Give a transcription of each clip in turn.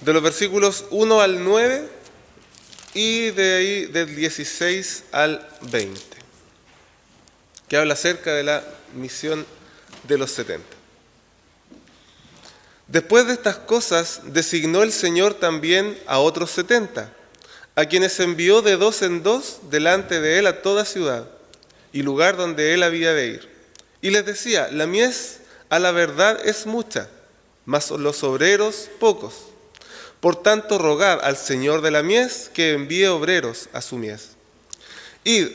de los versículos 1 al 9 y de ahí del 16 al 20, que habla acerca de la misión de los 70. Después de estas cosas, designó el Señor también a otros 70, a quienes envió de dos en dos delante de él a toda ciudad y lugar donde él había de ir. Y les decía: la mies a la verdad es mucha, mas los obreros pocos. Por tanto, rogad al Señor de la mies que envíe obreros a su mies. Id,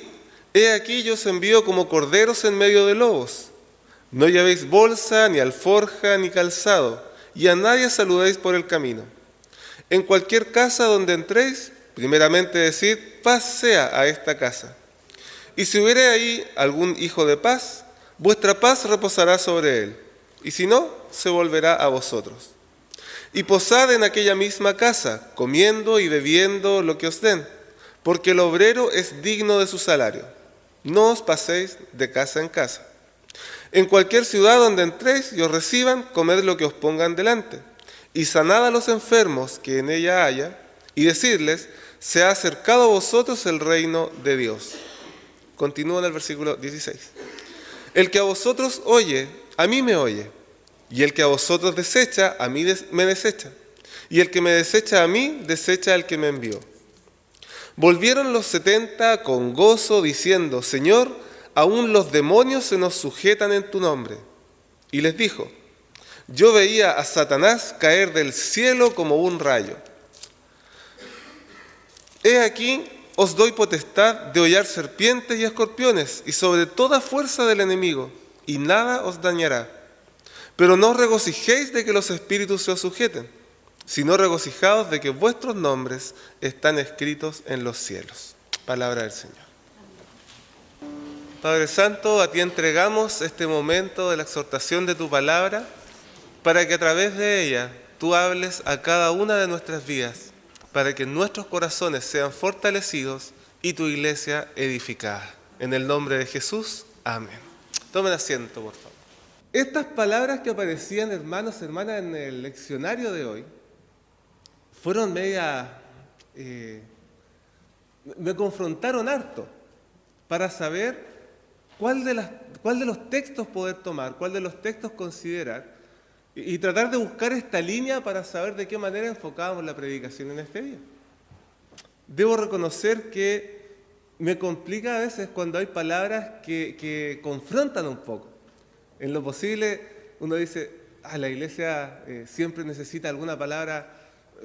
he aquí yo os envío como corderos en medio de lobos. No llevéis bolsa, ni alforja, ni calzado, y a nadie saludéis por el camino. En cualquier casa donde entréis, primeramente decid: paz sea a esta casa. Y si hubiere ahí algún hijo de paz, vuestra paz reposará sobre él, y si no, se volverá a vosotros. Y posad en aquella misma casa, comiendo y bebiendo lo que os den, porque el obrero es digno de su salario. No os paséis de casa en casa. En cualquier ciudad donde entréis y os reciban, comed lo que os pongan delante, y sanad a los enfermos que en ella haya, y decidles: se ha acercado a vosotros el reino de Dios. Continúa en el versículo 16. El que a vosotros oye, a mí me oye, y el que a vosotros desecha, a mí me desecha, y el que me desecha a mí, desecha al que me envió. Volvieron los 70 con gozo, diciendo: Señor, aún los demonios se nos sujetan en tu nombre. Y les dijo: yo veía a Satanás caer del cielo como un rayo. He aquí, os doy potestad de hollar serpientes y escorpiones, y sobre toda fuerza del enemigo, y nada os dañará. Pero no os regocijéis de que los espíritus se os sujeten, sino regocijaos de que vuestros nombres están escritos en los cielos. Palabra del Señor. Padre Santo, a ti entregamos este momento de la exhortación de tu palabra, para que a través de ella tú hables a cada una de nuestras vidas, para que nuestros corazones sean fortalecidos y tu iglesia edificada. En el nombre de Jesús, amén. Tomen asiento, por favor. Estas palabras que aparecían, hermanos y hermanas, en el leccionario de hoy, fueron me confrontaron harto para saber cuál de los textos poder tomar, cuál de los textos considerar, y tratar de buscar esta línea para saber de qué manera enfocábamos la predicación en este día. Debo reconocer que me complica a veces cuando hay palabras que confrontan un poco. En lo posible, uno dice: la iglesia siempre necesita alguna palabra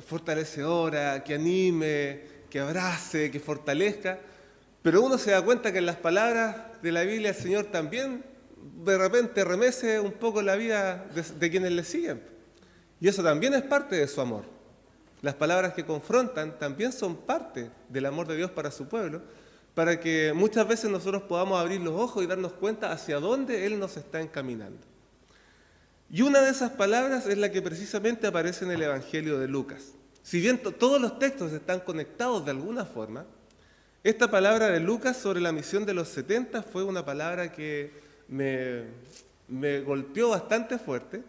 fortalecedora, que anime, que abrace, que fortalezca, pero uno se da cuenta que en las palabras de la Biblia el Señor también de repente remece un poco la vida de quienes le siguen. Y eso también es parte de su amor. Las palabras que confrontan también son parte del amor de Dios para su pueblo, para que muchas veces nosotros podamos abrir los ojos y darnos cuenta hacia dónde Él nos está encaminando. Y una de esas palabras es la que precisamente aparece en el Evangelio de Lucas. Si bien todos los textos están conectados de alguna forma, esta palabra de Lucas sobre la misión de los 70 fue una palabra que me golpeó bastante fuerte,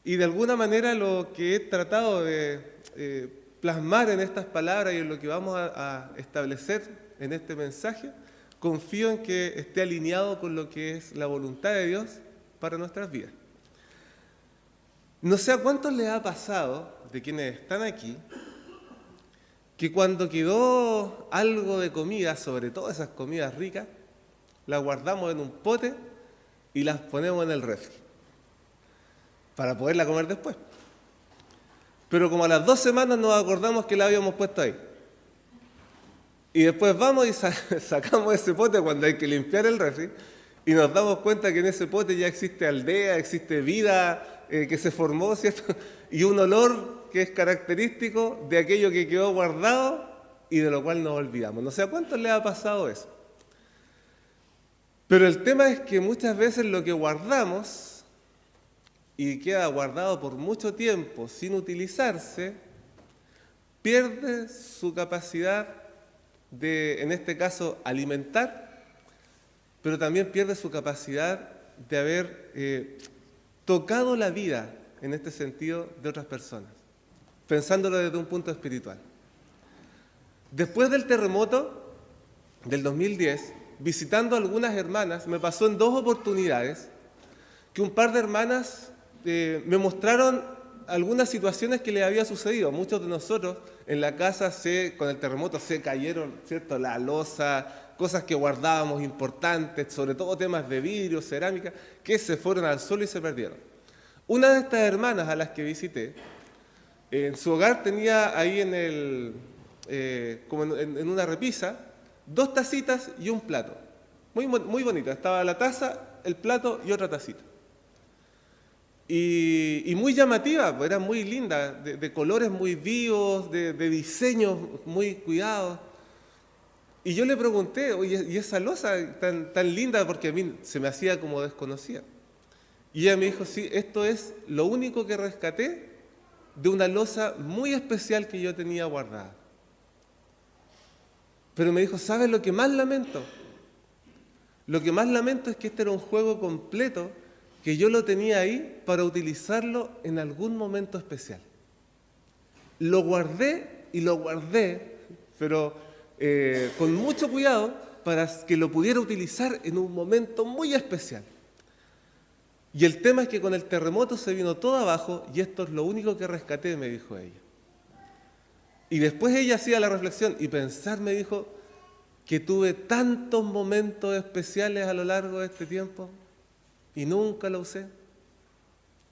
y de alguna manera lo que he tratado de plasmar en estas palabras y en lo que vamos a establecer en este mensaje, confío en que esté alineado con lo que es la voluntad de Dios para nuestras vidas. No sé a cuántos les ha pasado, de quienes están aquí, que cuando quedó algo de comida, sobre todo esas comidas ricas, las guardamos en un pote y las ponemos en el refri para poderla comer después. Pero como a las 2 semanas nos acordamos que la habíamos puesto ahí. Y después vamos y sacamos ese pote cuando hay que limpiar el refri, y nos damos cuenta que en ese pote ya existe aldea, existe vida que se formó, ¿cierto? Y un olor que es característico de aquello que quedó guardado y de lo cual nos olvidamos. No sé a cuántos les ha pasado eso. Pero el tema es que muchas veces lo que guardamos y queda guardado por mucho tiempo sin utilizarse, pierde su capacidad de, en este caso, alimentar, pero también pierde su capacidad de haber tocado la vida, en este sentido, de otras personas. pensándolo desde un punto espiritual. Después del terremoto del 2010, visitando a algunas hermanas, me pasó en 2 oportunidades que un par de hermanas me mostraron algunas situaciones que les había sucedido. Muchos de nosotros en la casa con el terremoto se cayeron, ¿cierto?, la loza, cosas que guardábamos importantes, sobre todo temas de vidrio, cerámica, que se fueron al suelo y se perdieron. Una de estas hermanas a las que visité, en su hogar tenía ahí como en una repisa, 2 tacitas y un plato. Muy, muy bonita. Estaba la taza, el plato y otra tacita. Y muy llamativa, era muy linda, de colores muy vivos, de diseños muy cuidados. Y yo le pregunté, oye, ¿y esa loza tan linda? Porque a mí se me hacía como desconocida. Y ella me dijo, sí, esto es lo único que rescaté de una loza muy especial que yo tenía guardada. Pero me dijo, ¿sabes lo que más lamento? Lo que más lamento es que este era un juego completo que yo lo tenía ahí para utilizarlo en algún momento especial. Lo guardé y lo guardé, pero con mucho cuidado para que lo pudiera utilizar en un momento muy especial. Y el tema es que con el terremoto se vino todo abajo y esto es lo único que rescaté, me dijo ella. Y después ella hacía la reflexión y pensar, me dijo, que tuve tantos momentos especiales a lo largo de este tiempo y nunca lo usé.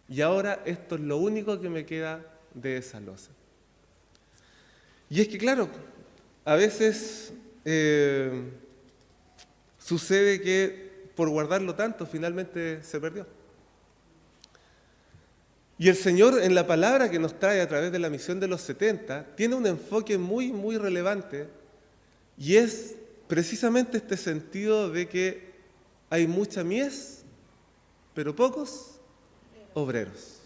Y ahora esto es lo único que me queda de esa loza. Y es que claro, a veces sucede que por guardarlo tanto finalmente se perdió. Y el Señor en la palabra que nos trae a través de la misión de los 70 tiene un enfoque muy, muy relevante y es precisamente este sentido de que hay mucha mies, pero pocos obreros.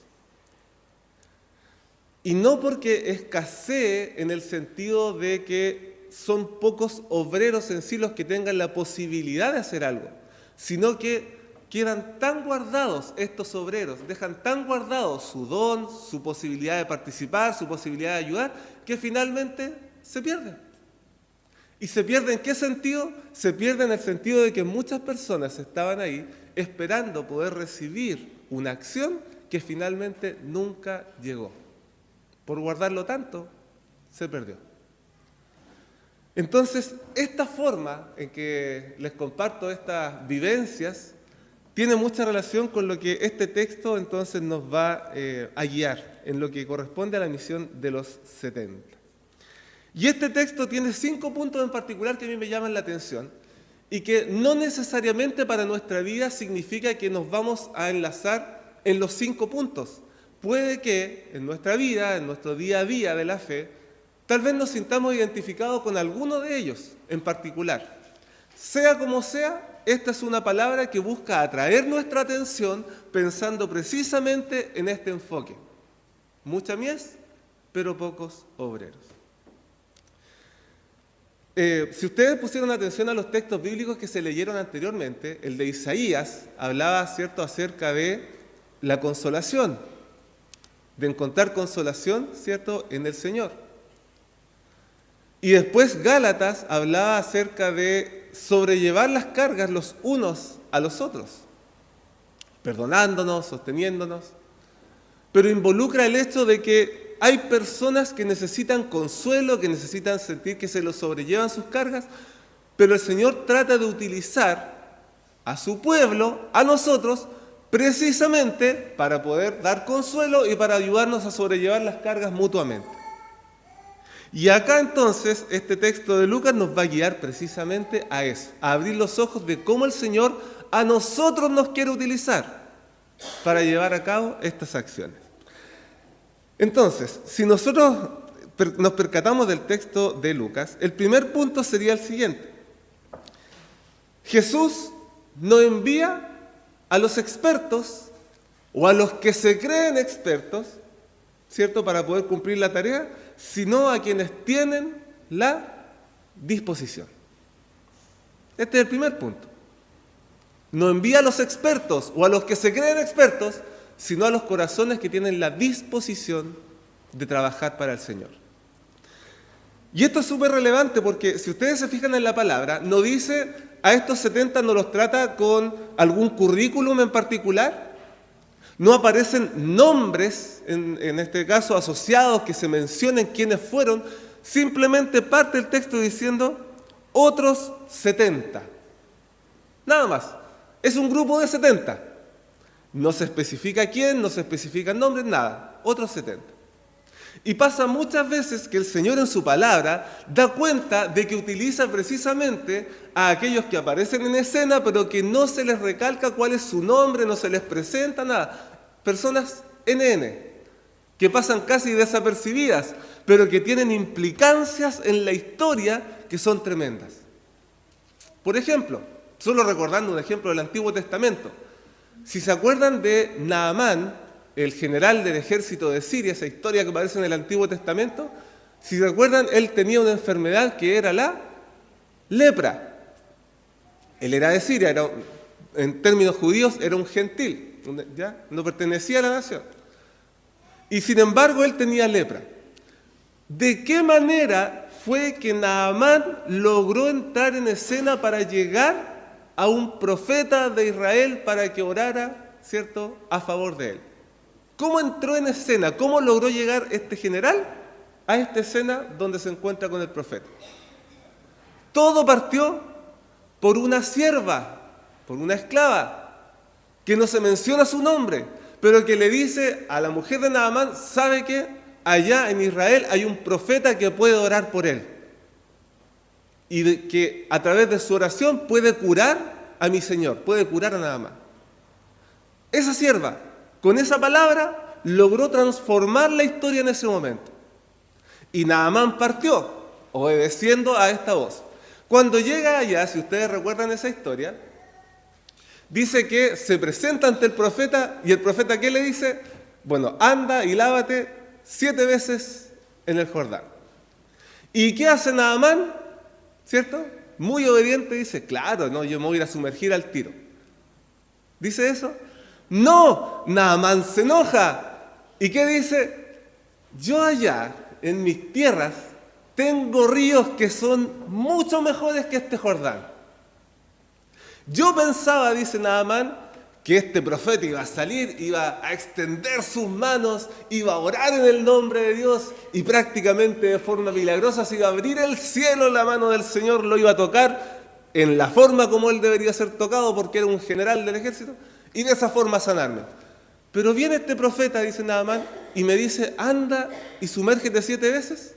Y no porque escasee en el sentido de que son pocos obreros en sí los que tengan la posibilidad de hacer algo, sino que quedan tan guardados estos obreros, dejan tan guardados su don, su posibilidad de participar, su posibilidad de ayudar, que finalmente se pierden. ¿Y se pierde en qué sentido? Se pierde en el sentido de que muchas personas estaban ahí esperando poder recibir una acción que finalmente nunca llegó. Por guardarlo tanto, se perdió. Entonces, esta forma en que les comparto estas vivencias tiene mucha relación con lo que este texto entonces nos va a guiar en lo que corresponde a la misión de los 70. Y este texto tiene 5 puntos en particular que a mí me llaman la atención y que no necesariamente para nuestra vida significa que nos vamos a enlazar en los 5 puntos. Puede que en nuestra vida, en nuestro día a día de la fe, tal vez nos sintamos identificados con alguno de ellos en particular. Sea como sea, esta es una palabra que busca atraer nuestra atención pensando precisamente en este enfoque. Mucha mies, pero pocos obreros. Si ustedes pusieron atención a los textos bíblicos que se leyeron anteriormente, el de Isaías hablaba, ¿cierto?, acerca de la consolación, de encontrar consolación, ¿cierto?, en el Señor. Y después Gálatas hablaba acerca de sobrellevar las cargas los unos a los otros, perdonándonos, sosteniéndonos, pero involucra el hecho de que hay personas que necesitan consuelo, que necesitan sentir que se los sobrellevan sus cargas, pero el Señor trata de utilizar a su pueblo, a nosotros, precisamente para poder dar consuelo y para ayudarnos a sobrellevar las cargas mutuamente. Y acá entonces este texto de Lucas nos va a guiar precisamente a eso, a abrir los ojos de cómo el Señor a nosotros nos quiere utilizar para llevar a cabo estas acciones. Entonces, si nosotros nos percatamos del texto de Lucas, el primer punto sería el siguiente. Jesús no envía a los expertos o a los que se creen expertos, ¿cierto?, para poder cumplir la tarea, sino a quienes tienen la disposición. Este es el primer punto. No envía a los expertos o a los que se creen expertos, sino a los corazones que tienen la disposición de trabajar para el Señor. Y esto es súper relevante porque si ustedes se fijan en la palabra, no dice a estos 70 no los trata con algún currículum en particular, no aparecen nombres, en este caso asociados, que se mencionen quiénes fueron, simplemente parte el texto diciendo otros 70. Nada más, es un grupo de 70. No se especifica quién, no se especifican nombres, nada, otros 70. Y pasa muchas veces que el Señor en su palabra da cuenta de que utiliza precisamente a aquellos que aparecen en escena, pero que no se les recalca cuál es su nombre, no se les presenta nada. Personas NN, que pasan casi desapercibidas, pero que tienen implicancias en la historia que son tremendas. Por ejemplo, solo recordando un ejemplo del Antiguo Testamento, si se acuerdan de Naamán, el general del ejército de Siria, esa historia que aparece en el Antiguo Testamento, si se acuerdan, él tenía una enfermedad que era la lepra. Él era de Siria, en términos judíos era un gentil, ¿ya? No pertenecía a la nación. Y sin embargo, él tenía lepra. ¿De qué manera fue que Naamán logró entrar en escena para llegar a un profeta de Israel para que orara, ¿cierto?, a favor de él? ¿Cómo entró en escena? ¿Cómo logró llegar este general a esta escena donde se encuentra con el profeta? Todo partió por una sierva, por una esclava, que no se menciona su nombre, pero que le dice a la mujer de Naamán, ¿sabe qué? Allá en Israel hay un profeta que puede orar por él. Y que a través de su oración puede curar a mi Señor, puede curar a Naamán. Esa sierva, con esa palabra, logró transformar la historia en ese momento. Y Naamán partió, obedeciendo a esta voz. Cuando llega allá, si ustedes recuerdan esa historia, dice que se presenta ante el profeta, y el profeta, ¿qué le dice? Bueno, anda y lávate 7 veces en el Jordán. ¿Y qué hace Naamán? ¿Cierto? Muy obediente, dice, claro, no, yo me voy a ir a sumergir al tiro. ¿Dice eso? No, Naamán se enoja. ¿Y qué dice? Yo allá, en mis tierras, tengo ríos que son mucho mejores que este Jordán. Yo pensaba, dice Naamán, que este profeta iba a salir, iba a extender sus manos, iba a orar en el nombre de Dios y prácticamente de forma milagrosa se iba a abrir el cielo, la mano del Señor lo iba a tocar en la forma como él debería ser tocado porque era un general del ejército y de esa forma sanarme. Pero viene este profeta, dice Naamán, y me dice, anda y sumérgete 7 veces.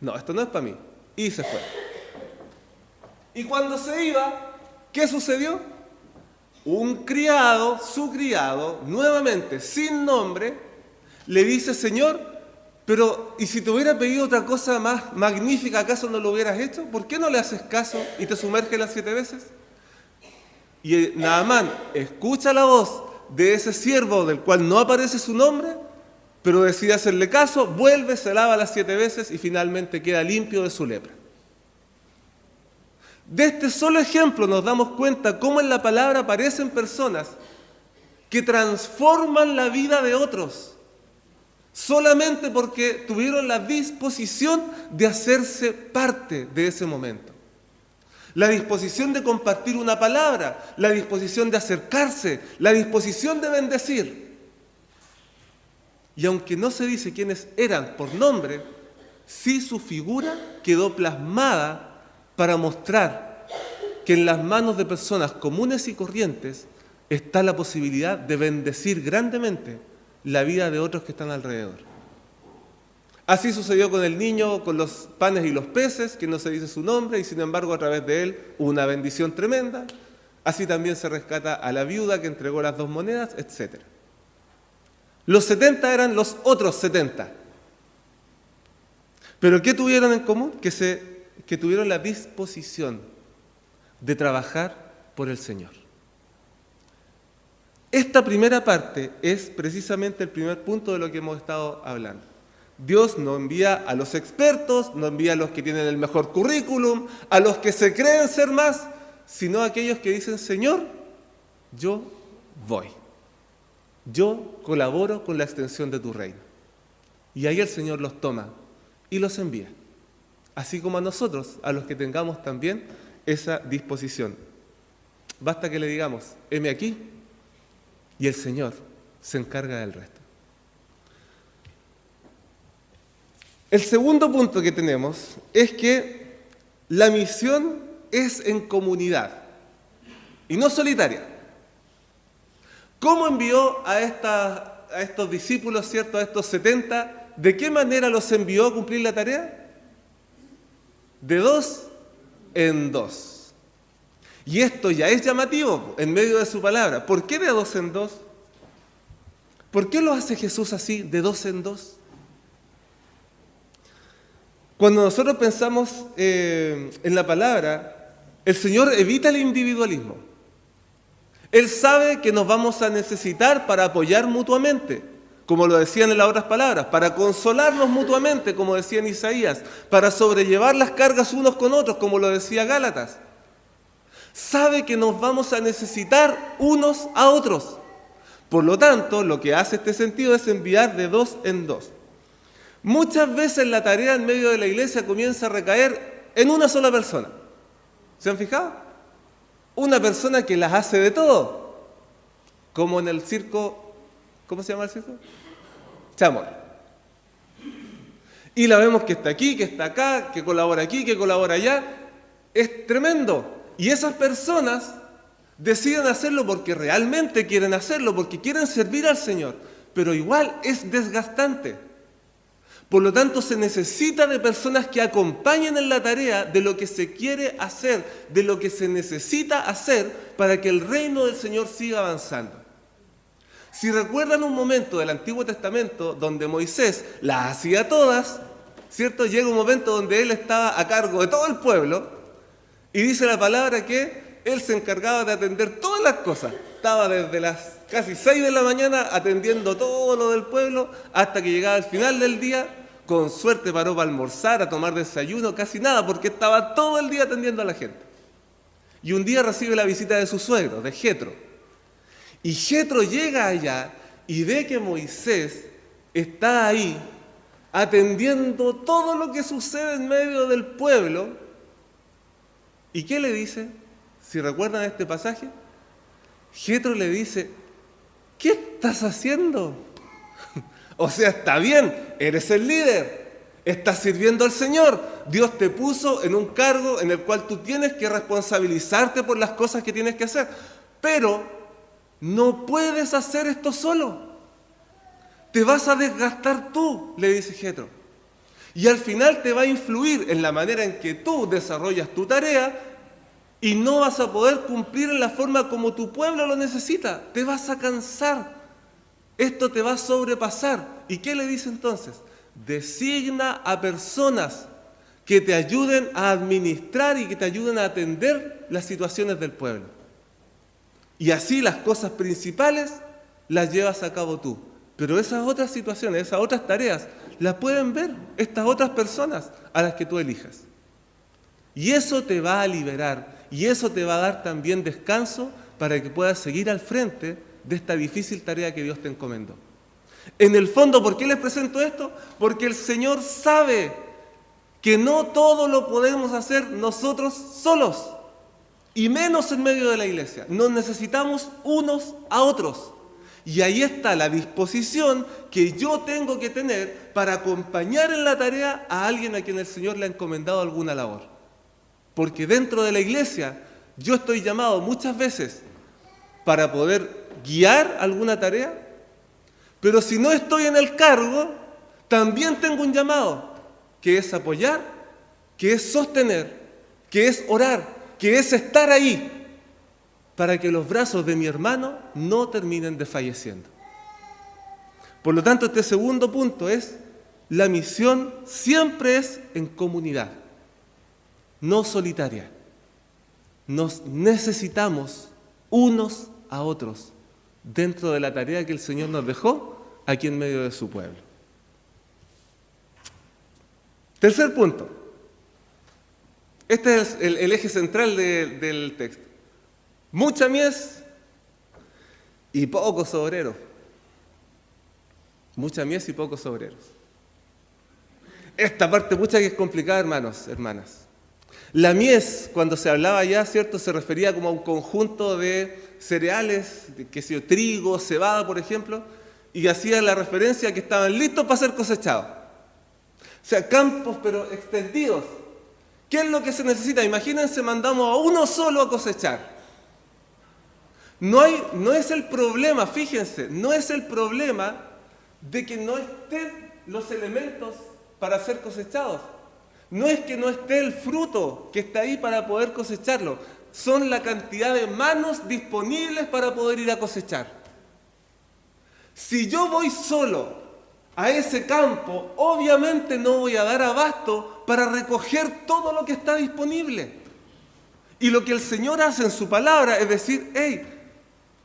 No, esto no es para mí. Y se fue. Y cuando se iba, ¿qué sucedió? Un criado, su criado, nuevamente sin nombre, le dice, Señor, pero ¿y si te hubiera pedido otra cosa más magnífica, acaso no lo hubieras hecho? ¿Por qué no le haces caso y te sumerges las 7 veces? Y Naamán escucha la voz de ese siervo del cual no aparece su nombre, pero decide hacerle caso, vuelve, se lava las 7 veces y finalmente queda limpio de su lepra. De este solo ejemplo nos damos cuenta cómo en la palabra aparecen personas que transforman la vida de otros solamente porque tuvieron la disposición de hacerse parte de ese momento. La disposición de compartir una palabra, la disposición de acercarse, la disposición de bendecir. Y aunque no se dice quiénes eran por nombre, sí su figura quedó plasmada para mostrar que en las manos de personas comunes y corrientes está la posibilidad de bendecir grandemente la vida de otros que están alrededor. Así sucedió con el niño, con los panes y los peces, que no se dice su nombre, y sin embargo a través de él una bendición tremenda. Así también se rescata a la viuda que entregó las 2 monedas, etc. Los 70 eran los otros 70. ¿Pero qué tuvieron en común? Que tuvieron la disposición de trabajar por el Señor. Esta primera parte es precisamente el primer punto de lo que hemos estado hablando. Dios no envía a los expertos, no envía a los que tienen el mejor currículum, a los que se creen ser más, sino a aquellos que dicen, Señor, yo voy. Yo colaboro con la extensión de tu reino. Y ahí el Señor los toma y los envía. Así como a nosotros, a los que tengamos también esa disposición. Basta que le digamos, heme aquí, y el Señor se encarga del resto. El segundo punto que tenemos es que la misión es en comunidad y no solitaria. ¿Cómo envió a estos discípulos, cierto, a estos 70? ¿De qué manera los envió a cumplir la tarea? De 2 en 2. Y esto ya es llamativo en medio de su palabra. ¿Por qué de 2 en 2? ¿Por qué lo hace Jesús así, de 2 en 2? Cuando nosotros pensamos en la palabra, el Señor evita el individualismo. Él sabe que nos vamos a necesitar para apoyar mutuamente, como lo decían en las otras palabras, para consolarnos mutuamente, como decía en Isaías, para sobrellevar las cargas unos con otros, como lo decía Gálatas. Sabe que nos vamos a necesitar unos a otros. Por lo tanto, lo que hace este sentido es enviar de 2 en 2. Muchas veces la tarea en medio de la iglesia comienza a recaer en una sola persona. ¿Se han fijado? Una persona que las hace de todo. Como en el circo, ¿cómo se llama el circo? Chamor. Y la vemos que está aquí, que está acá, que colabora aquí, que colabora allá. Es tremendo. Y esas personas deciden hacerlo porque realmente quieren hacerlo, porque quieren servir al Señor. Pero igual es desgastante. Por lo tanto, se necesita de personas que acompañen en la tarea de lo que se quiere hacer, de lo que se necesita hacer para que el reino del Señor siga avanzando. Si recuerdan un momento del Antiguo Testamento donde Moisés las hacía todas, ¿cierto? Llega un momento donde él estaba a cargo de todo el pueblo y dice la palabra que él se encargaba de atender todas las cosas. Estaba desde las casi 6 de la mañana atendiendo todo lo del pueblo hasta que llegaba al final del día. Con suerte paró para almorzar, a tomar desayuno, casi nada, porque estaba todo el día atendiendo a la gente. Y un día recibe la visita de su suegro, de Jetro. Y Jetro llega allá y ve que Moisés está ahí atendiendo todo lo que sucede en medio del pueblo. ¿Y qué le dice? Si recuerdan este pasaje, Jetro le dice, ¿qué estás haciendo? O sea, está bien, eres el líder, estás sirviendo al Señor. Dios te puso en un cargo en el cual tú tienes que responsabilizarte por las cosas que tienes que hacer. Pero no puedes hacer esto solo. Te vas a desgastar tú, le dice Jetro. Y al final te va a influir en la manera en que tú desarrollas tu tarea y no vas a poder cumplir en la forma como tu pueblo lo necesita. Te vas a cansar. Esto te va a sobrepasar. ¿Y qué le dice entonces? Designa a personas que te ayuden a administrar y que te ayuden a atender las situaciones del pueblo. Y así las cosas principales las llevas a cabo tú. Pero esas otras situaciones, esas otras tareas, las pueden ver estas otras personas a las que tú elijas. Y eso te va a liberar y eso te va a dar también descanso para que puedas seguir al frente de esta difícil tarea que Dios te encomendó. En el fondo, ¿por qué les presento esto? Porque el Señor sabe que no todo lo podemos hacer nosotros solos, y menos en medio de la iglesia. Nos necesitamos unos a otros. Y ahí está la disposición que yo tengo que tener para acompañar en la tarea a alguien a quien el Señor le ha encomendado alguna labor. Porque dentro de la iglesia yo estoy llamado muchas veces para poder guiar alguna tarea, pero si no estoy en el cargo, también tengo un llamado, que es apoyar, que es sostener, que es orar, que es estar ahí, para que los brazos de mi hermano no terminen desfalleciendo. Por lo tanto, este segundo punto es, la misión siempre es en comunidad, no solitaria. Nos necesitamos unos a otros dentro de la tarea que el Señor nos dejó aquí en medio de su pueblo. Tercer punto. Este es el eje central del texto. Mucha mies y pocos obreros. Mucha mies y pocos obreros. Esta parte mucha que es complicada, hermanos, hermanas. La mies, cuando se hablaba ya, ¿cierto?, se refería como a un conjunto de cereales, que sea trigo, cebada, por ejemplo, y hacía la referencia a que estaban listos para ser cosechados. O sea, campos pero extendidos. ¿Qué es lo que se necesita? Imagínense, mandamos a uno solo a cosechar. No es el problema, fíjense, no es el problema de que no estén los elementos para ser cosechados. No es que no esté el fruto que está ahí para poder cosecharlo. Son la cantidad de manos disponibles para poder ir a cosechar. Si yo voy solo a ese campo, obviamente no voy a dar abasto para recoger todo lo que está disponible. Y lo que el Señor hace en su palabra es decir, hey,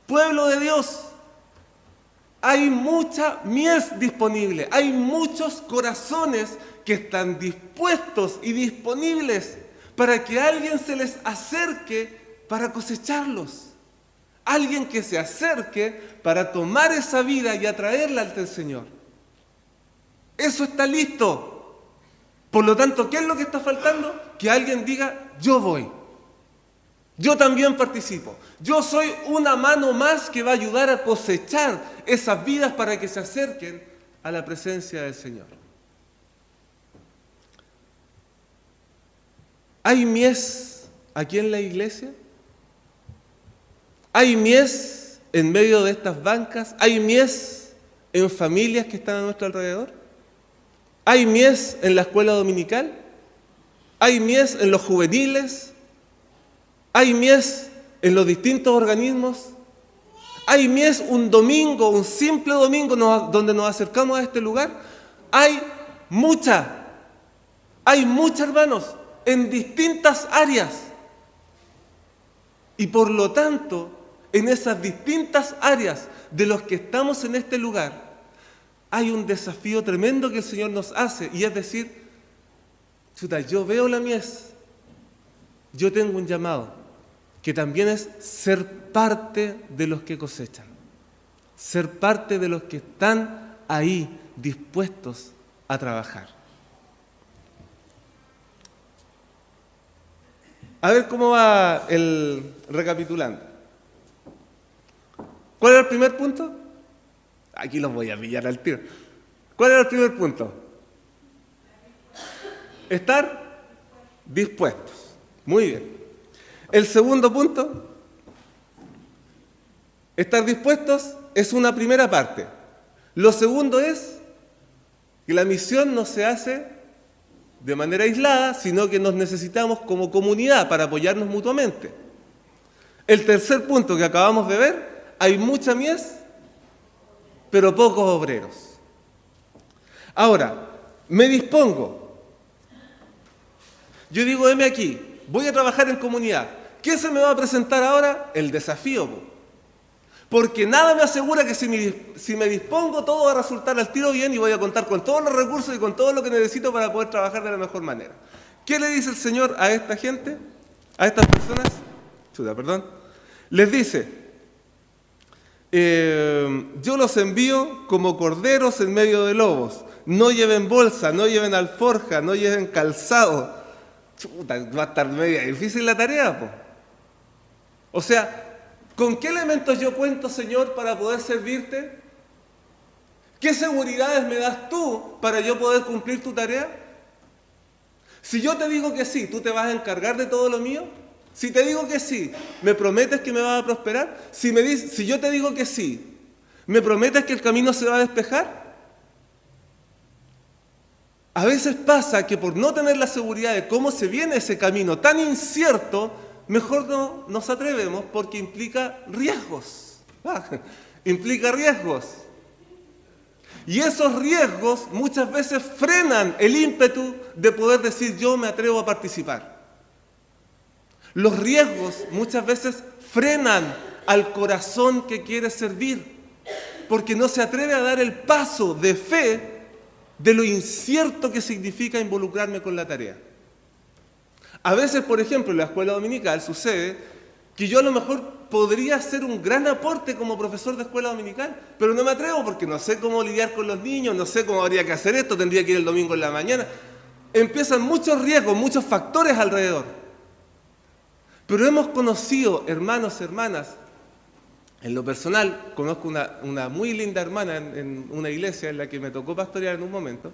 pueblo de Dios, hay mucha mies disponible, hay muchos corazones que están dispuestos y disponibles para que alguien se les acerque para cosecharlos. Alguien que se acerque para tomar esa vida y atraerla ante el Señor. Eso está listo. Por lo tanto, ¿qué es lo que está faltando? Que alguien diga, yo voy. Yo también participo. Yo soy una mano más que va a ayudar a cosechar esas vidas para que se acerquen a la presencia del Señor. ¿Hay mies aquí en la iglesia? ¿Hay mies en medio de estas bancas? ¿Hay mies en familias que están a nuestro alrededor? ¿Hay mies en la escuela dominical? ¿Hay mies en los juveniles? ¿Hay mies en los distintos organismos? ¿Hay mies un domingo, un simple domingo donde nos acercamos a este lugar? Hay mucha, hermanos, en distintas áreas. Y por lo tanto, en esas distintas áreas de los que estamos en este lugar, hay un desafío tremendo que el Señor nos hace, y es decir, chuta, yo veo la mies, yo tengo un llamado, que también es ser parte de los que cosechan, ser parte de los que están ahí dispuestos a trabajar. A ver cómo va el recapitulando. ¿Cuál era el primer punto? Aquí los voy a pillar al tiro. ¿Cuál era el primer punto? Estar dispuestos. Muy bien. El segundo punto, estar dispuestos es una primera parte. Lo segundo es que la misión no se hace de manera aislada, sino que nos necesitamos como comunidad para apoyarnos mutuamente. El tercer punto que acabamos de ver, hay mucha mies, pero pocos obreros. Ahora, me dispongo. Yo digo, heme aquí, voy a trabajar en comunidad. ¿Qué se me va a presentar ahora? El desafío. Porque nada me asegura que si me dispongo todo va a resultar al tiro bien y voy a contar con todos los recursos y con todo lo que necesito para poder trabajar de la mejor manera. ¿Qué le dice el Señor a esta gente? A estas personas. Les dice, yo los envío como corderos en medio de lobos. No lleven bolsa, no lleven alforja, no lleven calzado. Va a estar media difícil la tarea, po. O sea, ¿con qué elementos yo cuento, Señor, para poder servirte? ¿Qué seguridades me das tú para yo poder cumplir tu tarea? Si yo te digo que sí, ¿tú te vas a encargar de todo lo mío? Si te digo que sí, ¿me prometes que me vas a prosperar? Si yo te digo que sí, ¿me prometes que el camino se va a despejar? A veces pasa que por no tener la seguridad de cómo se viene ese camino tan incierto, mejor no nos atrevemos porque implica riesgos. Implica riesgos. Y esos riesgos muchas veces frenan el ímpetu de poder decir yo me atrevo a participar. Los riesgos muchas veces frenan al corazón que quiere servir porque no se atreve a dar el paso de fe de lo incierto que significa involucrarme con la tarea. A veces, por ejemplo, en la escuela dominical sucede que yo a lo mejor podría hacer un gran aporte como profesor de escuela dominical, pero no me atrevo porque no sé cómo lidiar con los niños, no sé cómo habría que hacer esto, tendría que ir el domingo en la mañana. Empiezan muchos riesgos, muchos factores alrededor. Pero hemos conocido, hermanos, hermanas, en lo personal, conozco una muy linda hermana en una iglesia en la que me tocó pastorear en un momento.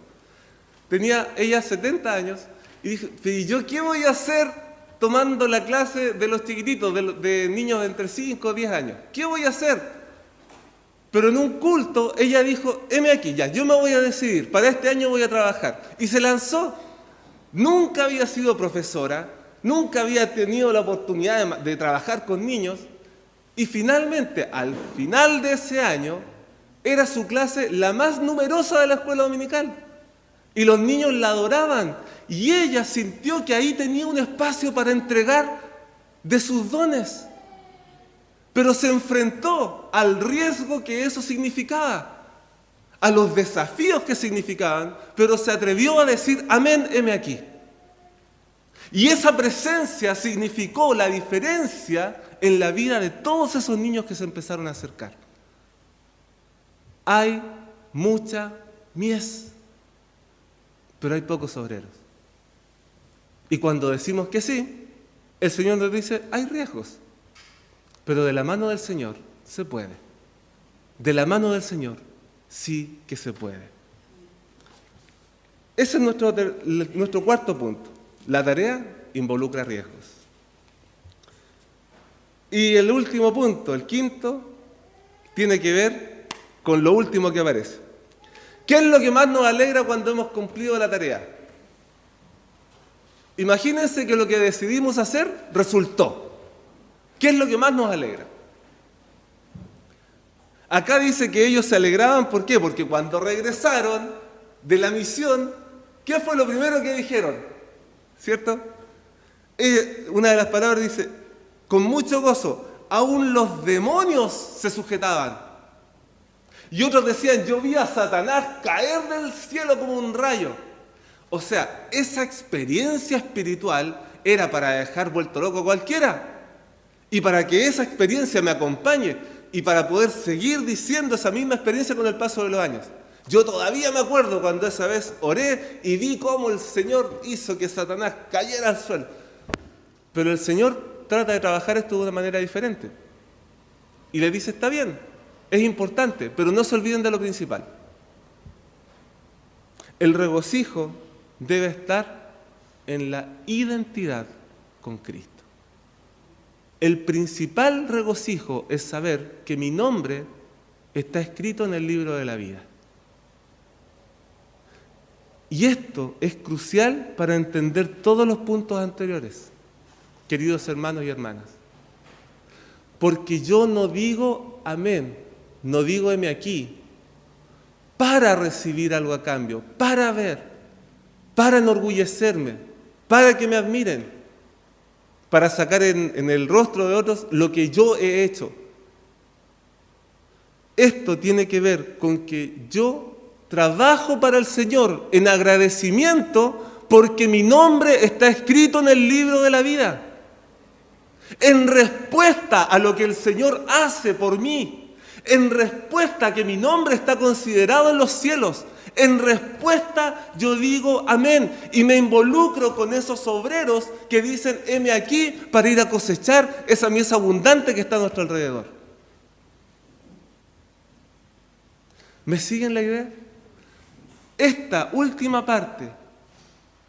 Tenía ella 70 años y dije, ¿y yo qué voy a hacer tomando la clase de los chiquititos, de niños de entre 5 y 10 años? ¿Qué voy a hacer? Pero en un culto ella dijo, heme aquí, ya, yo me voy a decidir, para este año voy a trabajar. Y se lanzó. Nunca había sido profesora, nunca había tenido la oportunidad de trabajar con niños, y finalmente, al final de ese año, era su clase la más numerosa de la escuela dominical. Y los niños la adoraban, y ella sintió que ahí tenía un espacio para entregar de sus dones. Pero se enfrentó al riesgo que eso significaba, a los desafíos que significaban, pero se atrevió a decir, amén, heme aquí. Y esa presencia significó la diferencia en la vida de todos esos niños que se empezaron a acercar. Hay mucha mies, pero hay pocos obreros. Y cuando decimos que sí, el Señor nos dice, hay riesgos, pero de la mano del Señor se puede. De la mano del Señor sí que se puede. Ese es nuestro cuarto punto. La tarea involucra riesgos. Y el último punto, el quinto, tiene que ver con lo último que aparece. ¿Qué es lo que más nos alegra cuando hemos cumplido la tarea? Imagínense que lo que decidimos hacer resultó. ¿Qué es lo que más nos alegra? Acá dice que ellos se alegraban, ¿por qué? Porque cuando regresaron de la misión, ¿qué fue lo primero que dijeron? ¿Cierto? Una de las palabras dice, con mucho gozo, aún los demonios se sujetaban. Y otros decían, yo vi a Satanás caer del cielo como un rayo. O sea, esa experiencia espiritual era para dejar vuelto loco a cualquiera. Y para que esa experiencia me acompañe y para poder seguir diciendo esa misma experiencia con el paso de los años. Yo todavía me acuerdo cuando esa vez oré y vi cómo el Señor hizo que Satanás cayera al suelo. Pero el Señor trata de trabajar esto de una manera diferente. Y le dice, está bien, es importante, pero no se olviden de lo principal. El regocijo debe estar en la identidad con Cristo. El principal regocijo es saber que mi nombre está escrito en el libro de la vida. Y esto es crucial para entender todos los puntos anteriores, queridos hermanos y hermanas. Porque yo no digo amén, no digo heme aquí, para recibir algo a cambio, para ver, para enorgullecerme, para que me admiren, para sacar en el rostro de otros lo que yo he hecho. Esto tiene que ver con que yo trabajo para el Señor en agradecimiento porque mi nombre está escrito en el libro de la vida. En respuesta a lo que el Señor hace por mí, en respuesta a que mi nombre está considerado en los cielos, en respuesta yo digo amén y me involucro con esos obreros que dicen heme aquí para ir a cosechar esa mies abundante que está a nuestro alrededor. ¿Me siguen la idea? Esta última parte,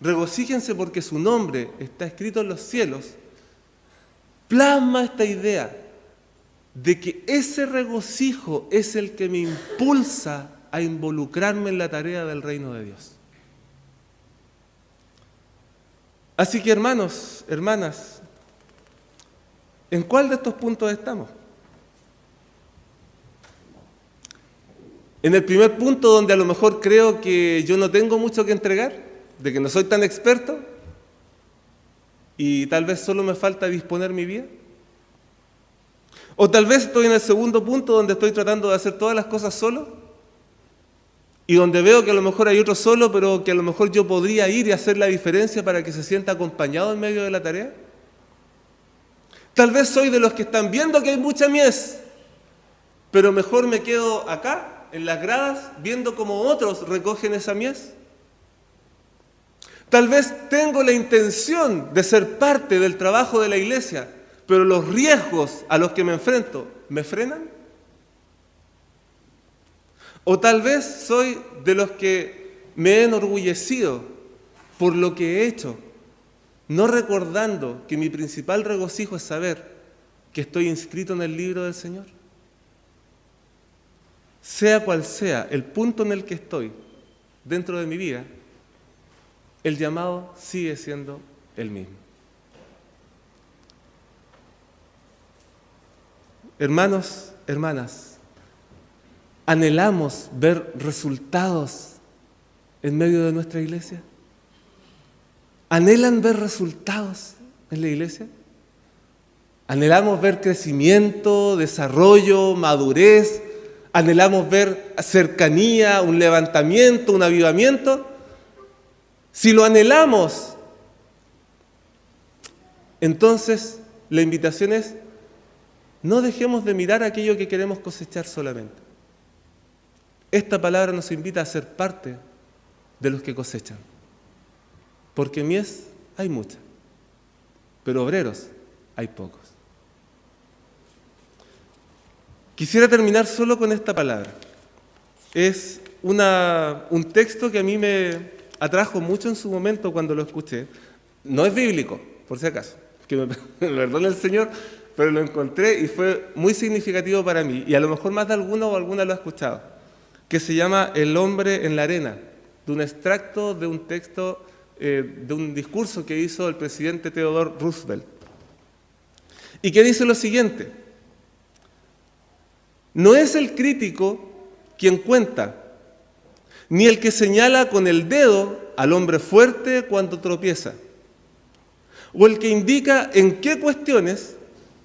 regocíjense porque su nombre está escrito en los cielos, plasma esta idea de que ese regocijo es el que me impulsa a involucrarme en la tarea del reino de Dios. Así que hermanos, hermanas, ¿en cuál de estos puntos estamos? En el primer punto, donde a lo mejor creo que yo no tengo mucho que entregar, de que no soy tan experto y tal vez solo me falta disponer mi vida. O tal vez estoy en el segundo punto, donde estoy tratando de hacer todas las cosas solo y donde veo que a lo mejor hay otro solo, pero que a lo mejor yo podría ir y hacer la diferencia para que se sienta acompañado en medio de la tarea. Tal vez soy de los que están viendo que hay mucha mies, pero mejor me quedo acá, en las gradas, viendo cómo otros recogen esa mies. Tal vez tengo la intención de ser parte del trabajo de la iglesia, pero los riesgos a los que me enfrento me frenan. O tal vez soy de los que me he enorgullecido por lo que he hecho, no recordando que mi principal regocijo es saber que estoy inscrito en el libro del Señor. Sea cual sea el punto en el que estoy dentro de mi vida, el llamado sigue siendo el mismo. Hermanos, hermanas, ¿anhelamos ver resultados en medio de nuestra iglesia? ¿Anhelan ver resultados en la iglesia? ¿Anhelamos ver crecimiento, desarrollo, madurez? ¿Anhelamos ver cercanía, un levantamiento, un avivamiento? Si lo anhelamos, entonces la invitación es: no dejemos de mirar aquello que queremos cosechar solamente. Esta palabra nos invita a ser parte de los que cosechan. Porque mies hay mucha, pero obreros hay pocos. Quisiera terminar solo con esta palabra. Es un texto que a mí me atrajo mucho en su momento cuando lo escuché. No es bíblico, por si acaso, que me perdone el Señor, pero lo encontré y fue muy significativo para mí, y a lo mejor más de alguno o alguna lo ha escuchado, que se llama El hombre en la arena, de un extracto de un texto, de un discurso que hizo el presidente Theodore Roosevelt, y que dice lo siguiente: no es el crítico quien cuenta, ni el que señala con el dedo al hombre fuerte cuando tropieza, o el que indica en qué cuestiones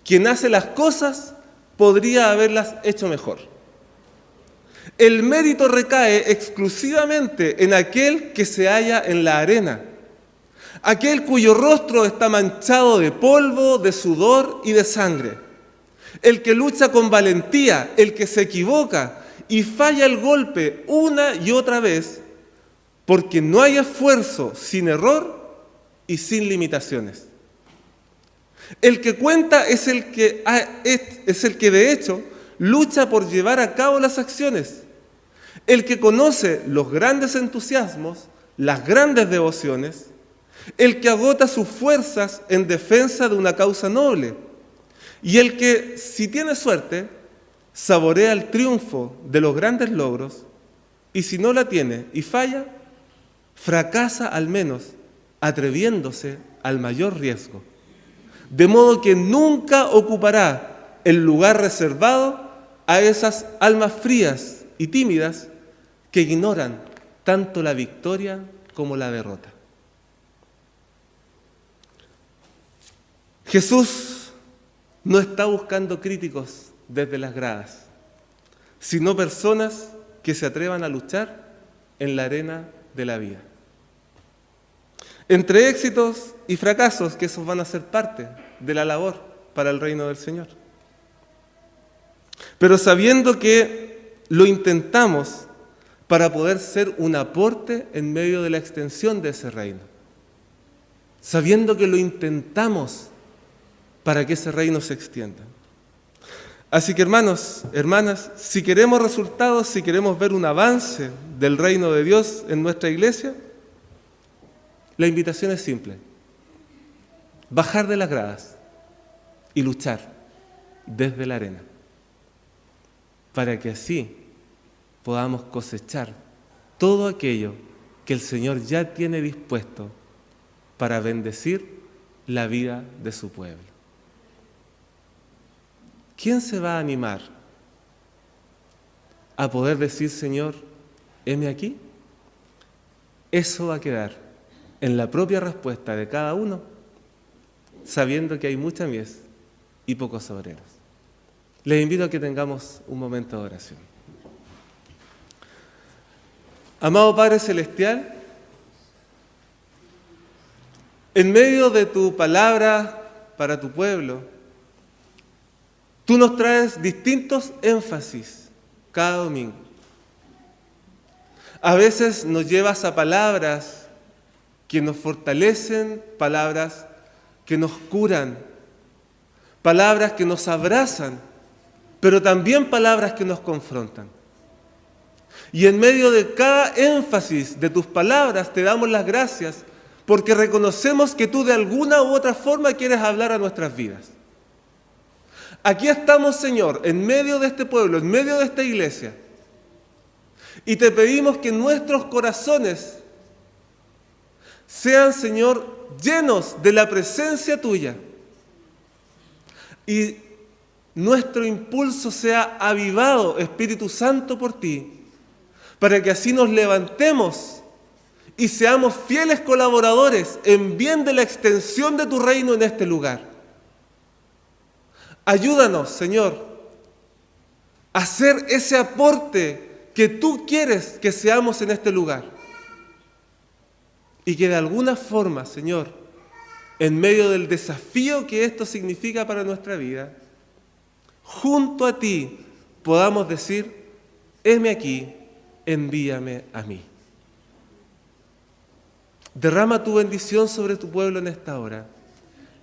quien hace las cosas podría haberlas hecho mejor. El mérito recae exclusivamente en aquel que se halla en la arena, aquel cuyo rostro está manchado de polvo, de sudor y de sangre, el que lucha con valentía, el que se equivoca y falla el golpe una y otra vez, porque no hay esfuerzo sin error y sin limitaciones. El que cuenta es el que de hecho lucha por llevar a cabo las acciones, el que conoce los grandes entusiasmos, las grandes devociones, el que agota sus fuerzas en defensa de una causa noble, y el que, si tiene suerte, saborea el triunfo de los grandes logros, y si no la tiene y falla, fracasa al menos atreviéndose al mayor riesgo, de modo que nunca ocupará el lugar reservado a esas almas frías y tímidas que ignoran tanto la victoria como la derrota. Jesús no está buscando críticos desde las gradas, sino personas que se atrevan a luchar en la arena de la vida. Entre éxitos y fracasos, que esos van a ser parte de la labor para el reino del Señor. Pero sabiendo que lo intentamos para poder ser un aporte en medio de la extensión de ese reino. Sabiendo que lo intentamos para que ese reino se extienda. Así que, hermanos, hermanas, si queremos resultados, si queremos ver un avance del reino de Dios en nuestra iglesia, la invitación es simple: bajar de las gradas y luchar desde la arena, para que así podamos cosechar todo aquello que el Señor ya tiene dispuesto para bendecir la vida de su pueblo. ¿Quién se va a animar a poder decir: Señor, heme aquí? Eso va a quedar en la propia respuesta de cada uno, sabiendo que hay mucha mies y pocos obreros. Les invito a que tengamos un momento de oración. Amado Padre Celestial, en medio de tu palabra para tu pueblo, Tú nos traes distintos énfasis cada domingo. A veces nos llevas a palabras que nos fortalecen, palabras que nos curan, palabras que nos abrazan, pero también palabras que nos confrontan. Y en medio de cada énfasis de tus palabras te damos las gracias porque reconocemos que tú de alguna u otra forma quieres hablar a nuestras vidas. Aquí estamos, Señor, en medio de este pueblo, en medio de esta iglesia, y te pedimos que nuestros corazones sean, Señor, llenos de la presencia tuya y nuestro impulso sea avivado, Espíritu Santo, por ti, para que así nos levantemos y seamos fieles colaboradores en bien de la extensión de tu reino en este lugar. Ayúdanos, Señor, a hacer ese aporte que tú quieres que seamos en este lugar. Y que de alguna forma, Señor, en medio del desafío que esto significa para nuestra vida, junto a ti podamos decir, heme aquí, envíame a mí. Derrama tu bendición sobre tu pueblo en esta hora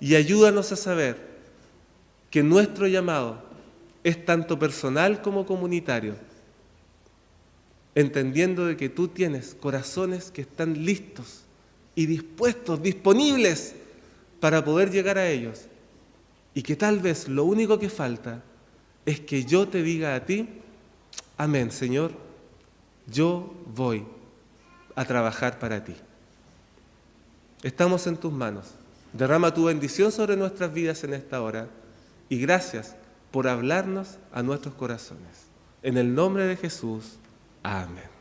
y ayúdanos a saber que nuestro llamado es tanto personal como comunitario, entendiendo de que tú tienes corazones que están listos y dispuestos, disponibles para poder llegar a ellos, y que tal vez lo único que falta es que yo te diga a ti, amén, Señor, yo voy a trabajar para ti. Estamos en tus manos. Derrama tu bendición sobre nuestras vidas en esta hora y gracias por hablarnos a nuestros corazones. En el nombre de Jesús, amén.